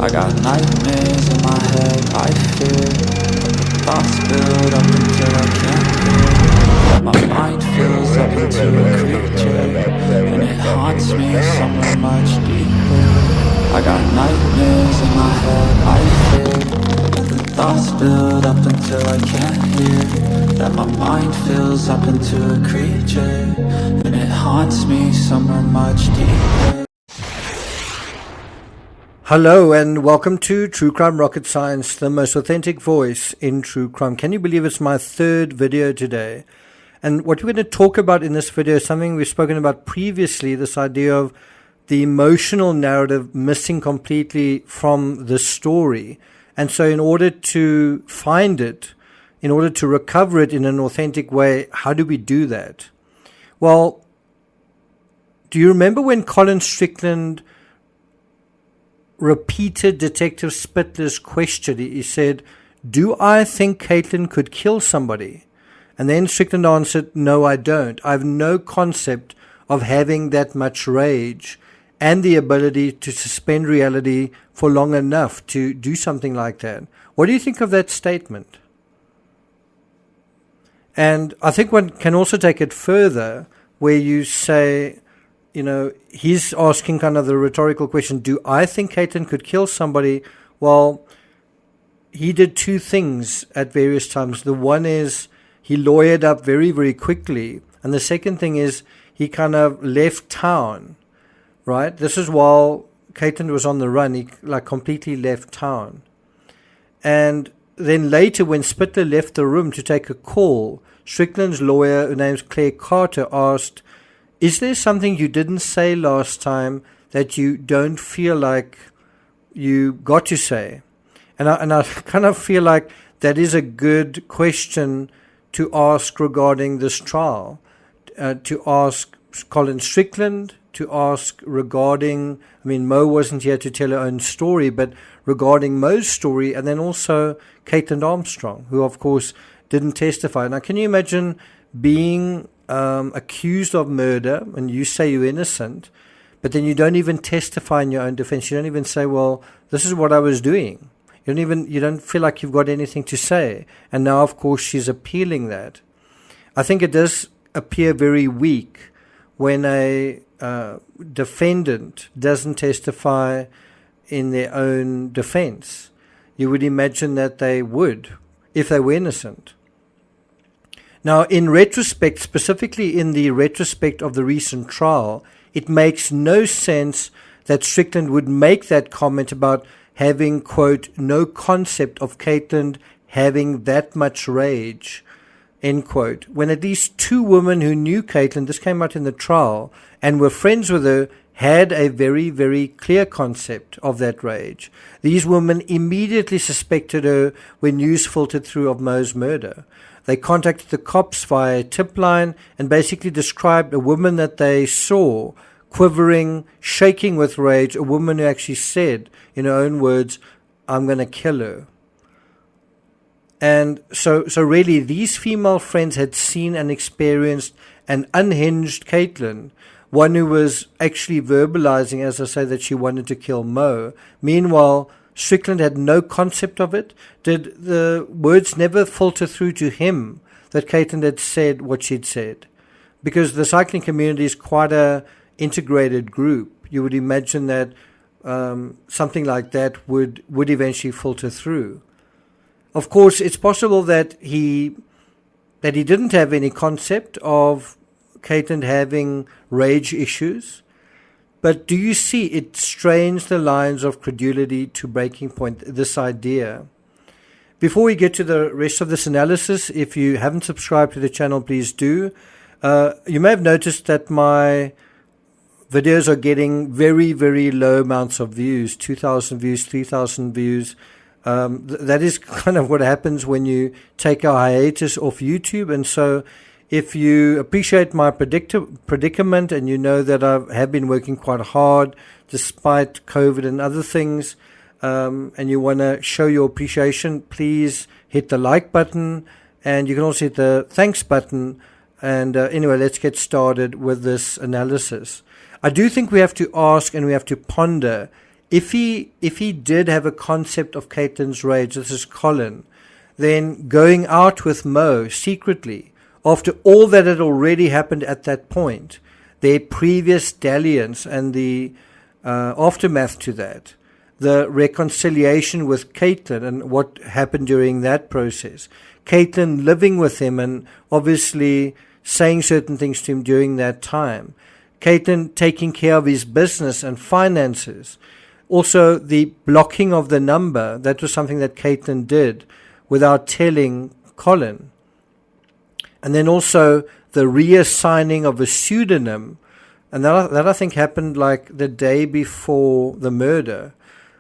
I got nightmares in my head, I fear thoughts build up until I can't hear. My mind fills up into a creature, and it haunts me somewhere much deeper. I got nightmares in my head, I fear the thoughts build up until I can't hear. That my mind fills up into a creature, and it haunts me somewhere much deeper. Hello and welcome to True Crime Rocket Science, the most authentic voice in true crime. Can you believe it's my third video today? And what we're going to talk about in this video is something we've spoken about previously, this idea of the emotional narrative missing completely from the story. And so in order to find it, in order to recover it in an authentic way, how do we do that? Well, do you remember when Colin Strickland repeated Detective Spittler's question? He said, "Do I think Caitlin could kill somebody?" And then Strickland answered, "No, I don't. I have no concept of having that much rage and the ability to suspend reality for long enough to do something like that." What do you think of that statement? And I think one can also take it further where you say, you know, he's asking kind of the rhetorical question, do I think Caitlin could kill somebody? Well, he did two things at various times. The one is he lawyered up very, very quickly. And the second thing is he kind of left town, right? This is while Caitlin was on the run. He like completely left town. And then later when Spittler left the room to take a call, Strickland's lawyer, her name's Claire Carter, asked, "Is there something you didn't say last time that you don't feel like you got to say?" And I kind of feel like that is a good question to ask regarding this trial, to ask Colin Strickland, to ask regarding, I mean, Mo wasn't here to tell her own story, but regarding Mo's story, and then also Caitlin Armstrong, who of course didn't testify. Now, can you imagine being accused of murder and you say you're innocent, but then you don't even testify in your own defense? You don't even say, well, this is what I was doing. You don't feel like you've got anything to say. And now, of course, she's appealing that. I think it does appear very weak when a defendant doesn't testify in their own defense. You would imagine that they would if they were innocent. Now, in retrospect, specifically in the retrospect of the recent trial, it makes no sense that Strickland would make that comment about having, quote, no concept of Caitlin having that much rage, end quote, when at least two women who knew Caitlin, this came out in the trial, and were friends with her, had a very, very clear concept of that rage. These women immediately suspected her when news filtered through of Mo's murder. They contacted the cops via a tip line and basically described a woman that they saw quivering, shaking with rage, a woman who actually said, in her own words, "I'm going to kill her." And so really, these female friends had seen and experienced an unhinged Caitlin, one who was actually verbalizing, as I say, that she wanted to kill Mo. Meanwhile, Strickland had no concept of it. Did the words never filter through to him that Caitlin had said what she'd said? Because the cycling community is quite a integrated group. You would imagine that something like that would eventually filter through. Of course, it's possible that he didn't have any concept of Caitlin having rage issues. But do you see it strains the lines of credulity to breaking point, this idea? Before we get to the rest of this analysis, if you haven't subscribed to the channel, please do. You may have noticed that my videos are getting very, very low amounts of views, 2,000 views, 3,000 views. That is kind of what happens when you take a hiatus off YouTube. And so if you appreciate my predicament and you know that I have been working quite hard despite COVID and other things, and you want to show your appreciation, please hit the like button, and you can also hit the thanks button. And anyway, let's get started with this analysis. I do think we have to ask and we have to ponder, if he did have a concept of Caitlin's rage, this is Colin, then going out with Mo secretly, after all that had already happened at that point, their previous dalliance and the aftermath to that, the reconciliation with Caitlin and what happened during that process, Caitlin living with him and obviously saying certain things to him during that time, Caitlin taking care of his business and finances, also the blocking of the number, that was something that Caitlin did without telling Colin. And then also the reassigning of a pseudonym, and that I think happened like the day before the murder.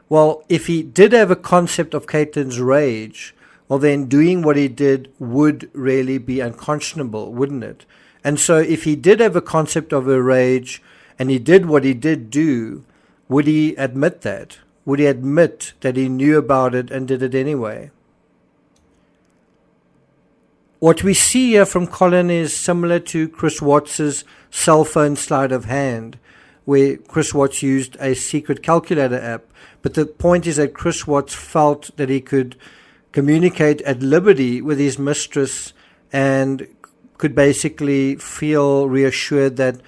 Well, if he did have a concept of Caitlin's rage, well then doing what he did would really be unconscionable, wouldn't it? And so if he did have a concept of her rage and he did what he did do, would he admit that? Would he admit that he knew about it and did it anyway? What we see here from Colin is similar to Chris Watts's cell phone sleight of hand, where Chris Watts used a secret calculator app. But the point is that Chris Watts felt that he could communicate at liberty with his mistress and could basically feel reassured that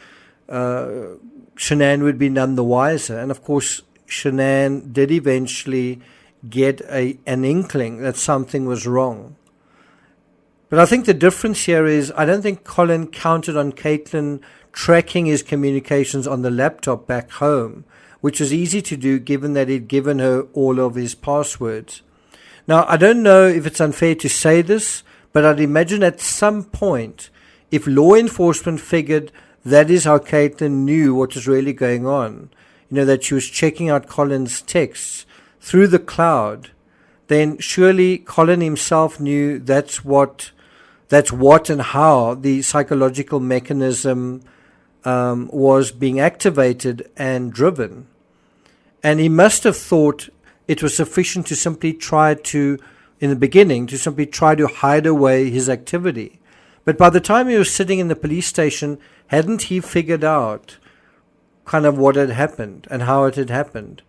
Shanann would be none the wiser. And of course, Shanann did eventually get an inkling that something was wrong. But I think the difference here is I don't think Colin counted on Caitlin tracking his communications on the laptop back home, which was easy to do given that he'd given her all of his passwords. Now, I don't know if it's unfair to say this, but I'd imagine at some point, if law enforcement figured that is how Caitlin knew what was really going on, that she was checking out Colin's texts through the cloud, then surely Colin himself knew that's what and how the psychological mechanism was being activated and driven. And he must have thought it was sufficient to simply try to, in the beginning, to simply try to hide away his activity. But by the time he was sitting in the police station, hadn't he figured out kind of what had happened and how it had happened?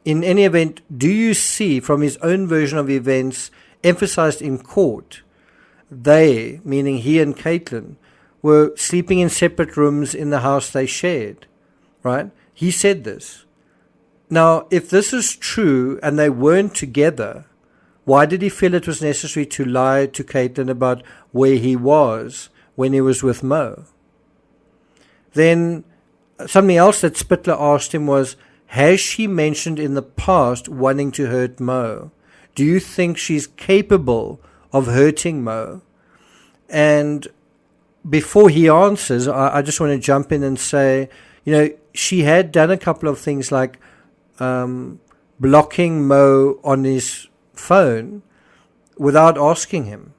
In any event, do you see from his own version of events emphasized in court, they, meaning he and Caitlin, were sleeping in separate rooms in the house they shared, right? He said this. Now, if this is true and they weren't together, why did he feel it was necessary to lie to Caitlin about where he was when he was with Mo? Then something else that Spittler asked him was, has she mentioned in the past wanting to hurt Mo? Do you think she's capable of hurting Mo? And before he answers, I just want to jump in and say, she had done a couple of things like blocking Mo on his phone without asking him.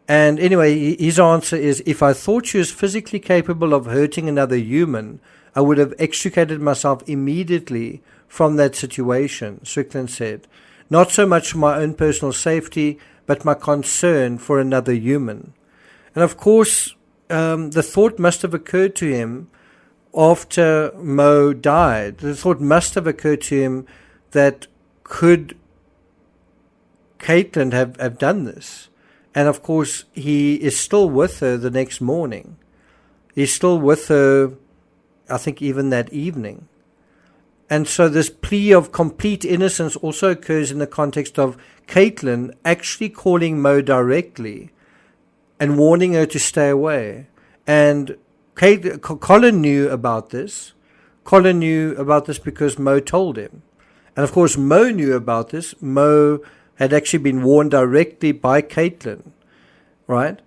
And anyway, his answer is, if I thought she was physically capable of hurting another human, I would have extricated myself immediately from that situation, Strickland said. Not so much for my own personal safety, but my concern for another human. And of course, the thought must have occurred to him after Mo died. The thought must have occurred to him that could Caitlin have done this? And of course, he is still with her the next morning. He's still with her, I think, even that evening. And so this plea of complete innocence also occurs in the context of Caitlin actually calling Mo directly and warning her to stay away. And Colin knew about this. Colin knew about this because Mo told him. And of course, Mo knew about this. Mo had actually been warned directly by Caitlin, right?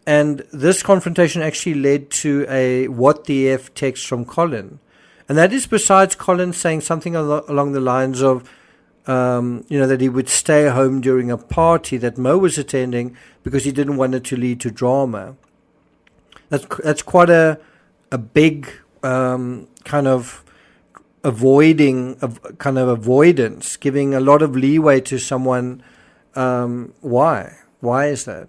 And this confrontation actually led to a what the F text from Colin. And that is besides Colin saying something along the lines of, that he would stay home during a party that Mo was attending because he didn't want it to lead to drama. That's quite a big kind of avoidance, giving a lot of leeway to someone. Why? Why is that?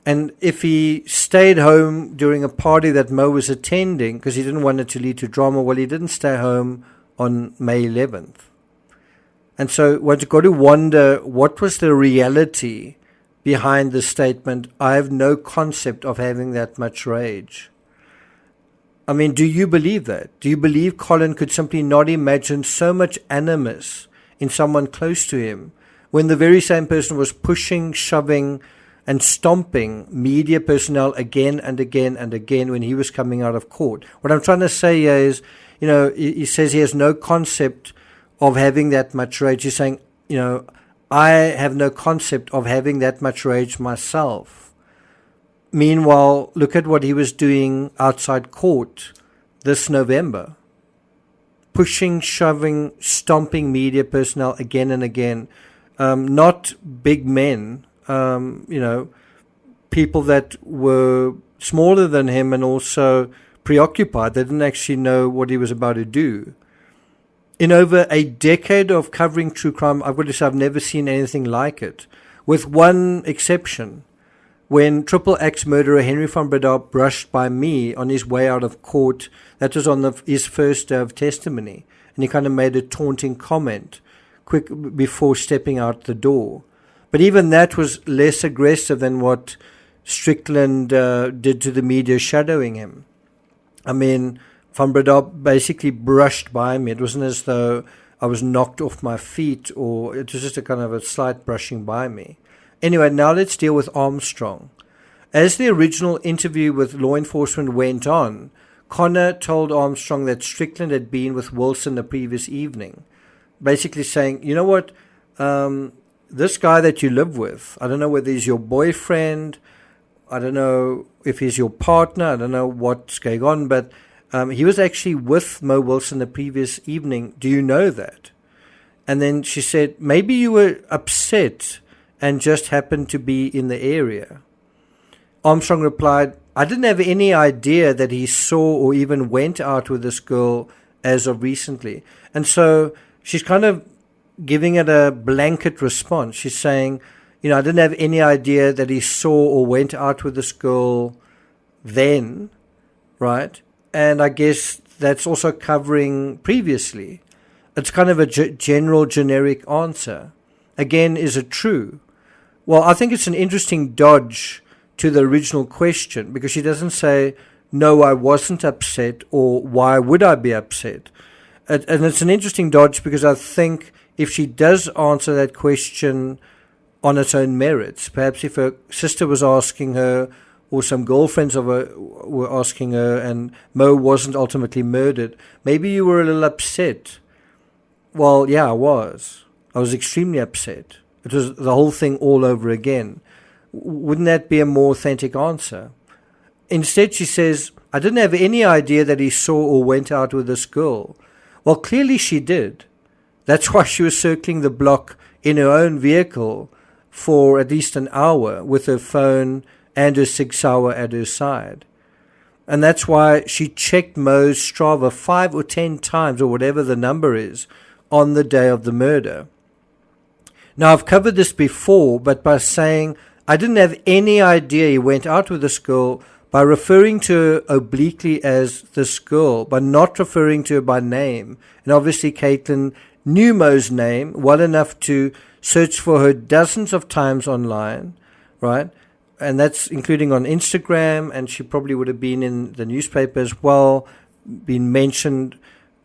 And if he stayed home during a party that Mo was attending because he didn't want it to lead to drama, well, he didn't stay home on May 11th. And so one's got to wonder, what was the reality behind the statement, I have no concept of having that much rage? I mean, do you believe that? Do you believe Colin could simply not imagine so much animus in someone close to him when the very same person was pushing, shoving, and stomping media personnel again and again and again when he was coming out of court? What I'm trying to say here is, he says he has no concept of having that much rage. He's saying, I have no concept of having that much rage myself. Meanwhile, look at what he was doing outside court this November. Pushing, shoving, stomping media personnel again and again. Not big men, people that were smaller than him and also preoccupied. They didn't actually know what he was about to do. In over a decade of covering true crime, I've got to say I've never seen anything like it, with one exception. When triple axe murderer Henry van Breda brushed by me on his way out of court, that was on his first day of testimony, and he kind of made a taunting comment quick before stepping out the door. But even that was less aggressive than what Strickland did to the media shadowing him. I mean, Van Breda basically brushed by me. It wasn't as though I was knocked off my feet, or it was just a kind of a slight brushing by me. Anyway, now let's deal with Armstrong. As the original interview with law enforcement went on, Connor told Armstrong that Strickland had been with Wilson the previous evening, basically saying, you know what, this guy that you live with, I don't know whether he's your boyfriend, I don't know if he's your partner, I don't know what's going on, but he was actually with Mo Wilson the previous evening. Do you know that? And then she said, maybe you were upset and just happened to be in the area. Armstrong replied, I didn't have any idea that he saw or even went out with this girl as of recently. And so she's kind of giving it a blanket response. She's saying, I didn't have any idea that he saw or went out with this girl then, right? And I guess that's also covering previously. It's kind of a general, generic answer. Again, is it true? Well, I think it's an interesting dodge to the original question, because she doesn't say, no, I wasn't upset, or why would I be upset? And it's an interesting dodge because I think if she does answer that question on its own merits, perhaps if her sister was asking her, or some girlfriends of her were asking her, and Mo wasn't ultimately murdered, maybe you were a little upset. Well, yeah, I was. I was extremely upset. It was the whole thing all over again. Wouldn't that be a more authentic answer? Instead, she says, I didn't have any idea that he saw or went out with this girl. Well, clearly she did. That's why she was circling the block in her own vehicle for at least an hour with her phone and her 6 hour at her side. And that's why she checked Mo's Strava 5 or 10 times, or whatever the number is, on the day of the murder. Now, I've covered this before, but by saying I didn't have any idea he went out with this girl, by referring to her obliquely as this girl, by not referring to her by name, and obviously Caitlin knew Mo's name well enough to search for her dozens of times online, right? And that's including on Instagram, and she probably would have been in the newspaper as well, been mentioned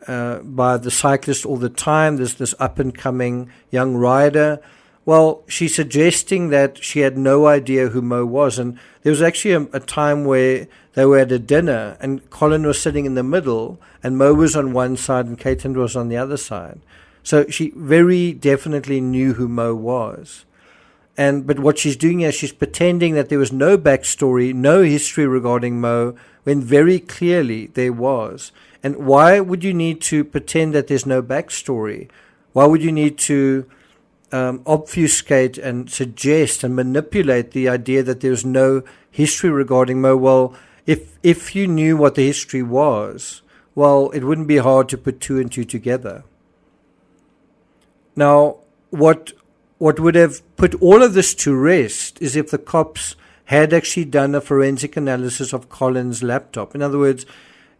by the cyclist all the time. There's this up-and-coming young rider. Well, she's suggesting that she had no idea who Mo was. And there was actually a time where they were at a dinner, and Colin was sitting in the middle, and Mo was on one side and Caitlin was on the other side. So she very definitely knew who Mo was. But what she's doing is she's pretending that there was no backstory, no history regarding Mo, when very clearly there was. And why would you need to pretend that there's no backstory? Why would you need to obfuscate and suggest and manipulate the idea that there's no history regarding Mo? Well, if you knew what the history was, well, it wouldn't be hard to put two and two together. Now, what would have put all of this to rest is if the cops had actually done a forensic analysis of Colin's laptop. In other words,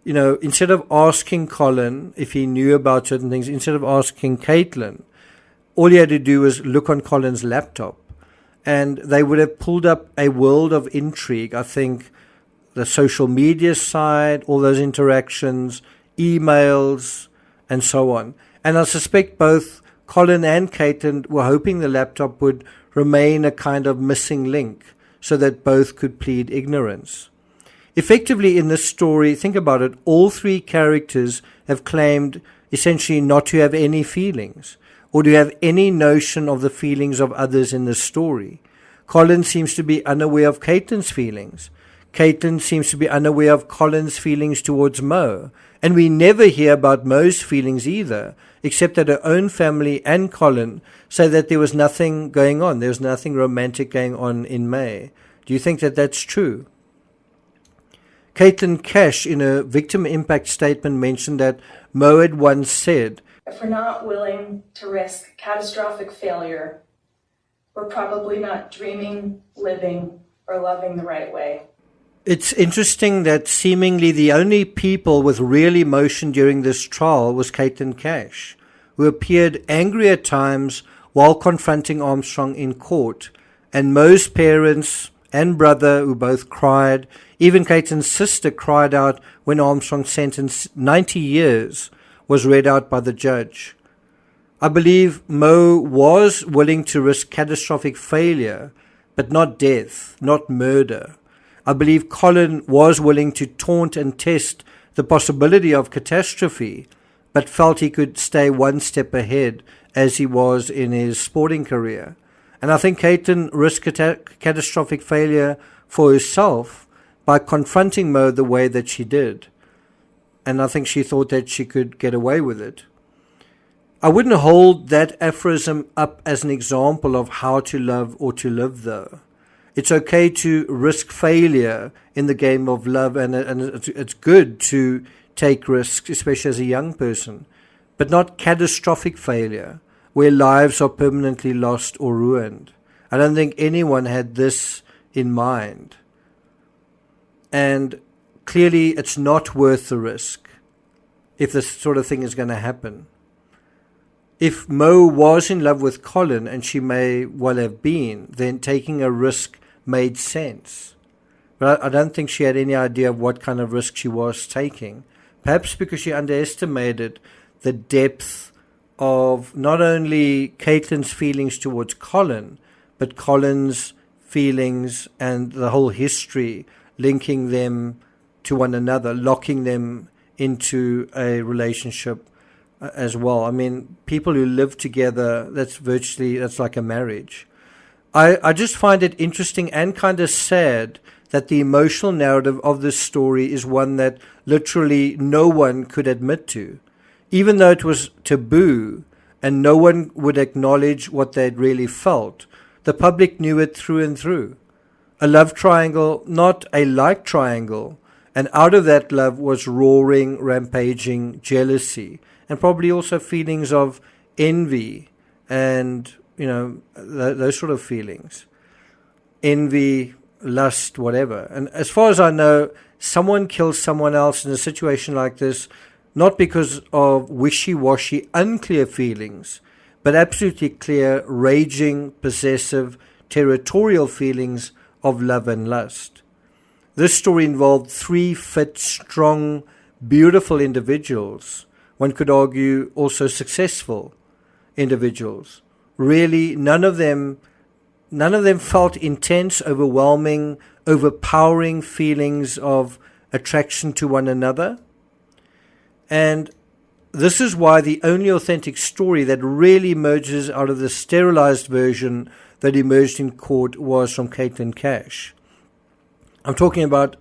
instead of asking Colin if he knew about certain things, instead of asking Caitlin, all he had to do was look on Colin's laptop, and they would have pulled up a world of intrigue. I think the social media side, all those interactions, emails, and so on. And I suspect both Colin and Caitlin were hoping the laptop would remain a kind of missing link so that both could plead ignorance. Effectively, in this story, think about it, all three characters have claimed essentially not to have any feelings or to have any notion of the feelings of others in this story. Colin seems to be unaware of Caitlin's feelings. Caitlin seems to be unaware of Colin's feelings towards Mo. And we never hear about Mo's feelings either, except that her own family and Colin say that there was nothing going on. There was nothing romantic going on in May. Do you think that that's true? Caitlin Cash, in a victim impact statement, mentioned that Mo had once said, "If we're not willing to risk catastrophic failure, we're probably not dreaming, living, or loving the right way." It's interesting that seemingly the only people with real emotion during this trial was Caitlin Cash, who appeared angry at times while confronting Armstrong in court, and Mo's parents and brother, who both cried. Even Caitlin's sister cried out when Armstrong's sentence, 90 years, was read out by the judge. I believe Mo was willing to risk catastrophic failure, but not death, not murder. I believe Colin was willing to taunt and test the possibility of catastrophe, but felt he could stay one step ahead as he was in his sporting career. And I think Caitlin risked catastrophic failure for herself by confronting Mo the way that she did. And I think she thought that she could get away with it. I wouldn't hold that aphorism up as an example of how to love or to live, though. It's okay to risk failure in the game of love, and it's good to take risks, especially as a young person, but not catastrophic failure, where lives are permanently lost or ruined. I don't think anyone had this in mind. And clearly it's not worth the risk if this sort of thing is going to happen. If Mo was in love with Colin, and she may well have been, then taking a risk made sense. But I don't think she had any idea of what kind of risk she was taking. Perhaps because she underestimated the depth of not only Caitlin's feelings towards Colin, but Colin's feelings and the whole history linking them to one another, locking them into a relationship as well. I mean, people who live together, that's like a marriage. I just find it interesting and kind of sad that the emotional narrative of this story is one that literally no one could admit to, even though it was taboo and no one would acknowledge what they'd really felt. The public knew it through and through. A love triangle, not a like triangle, and out of that love was roaring, rampaging jealousy, and probably also feelings of envy and those sort of feelings. Envy, lust, whatever. And as far as I know, someone kills someone else in a situation like this, not because of wishy-washy, unclear feelings, but absolutely clear, raging, possessive, territorial feelings of love and lust. This story involved 3 fit, strong, beautiful individuals. One could argue also successful individuals. Really, none of them felt intense, overwhelming, overpowering feelings of attraction to one another. And this is why the only authentic story that really emerges out of the sterilized version that emerged in court was from Caitlin Cash. I'm talking about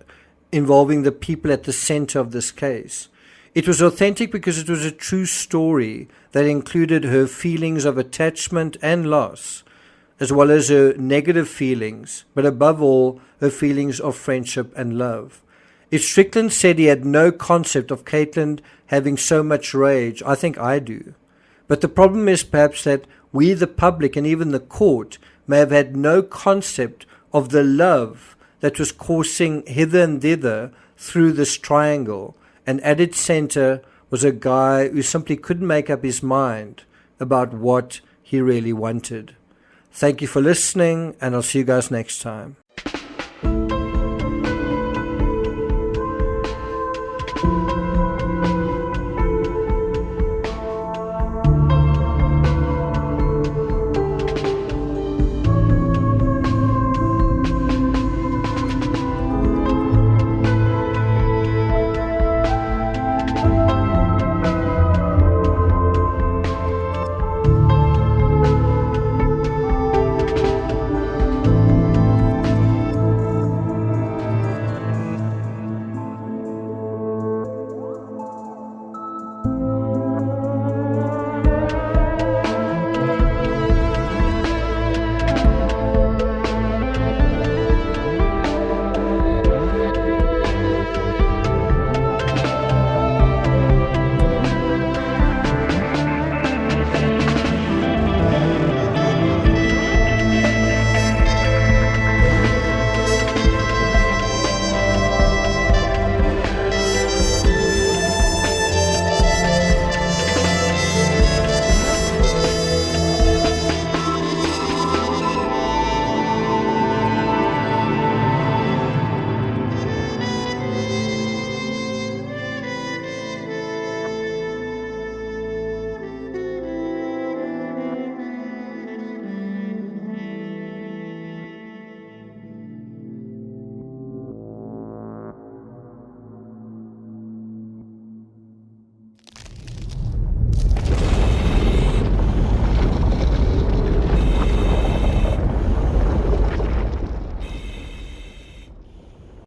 involving the people at the center of this case. It was authentic because it was a true story that included her feelings of attachment and loss, as well as her negative feelings, but above all, her feelings of friendship and love. If Strickland said he had no concept of Caitlin having so much rage, I think I do. But the problem is perhaps that we, the public, and even the court, may have had no concept of the love that was coursing hither and thither through this triangle, and at its center was a guy who simply couldn't make up his mind about what he really wanted. Thank you for listening, and I'll see you guys next time.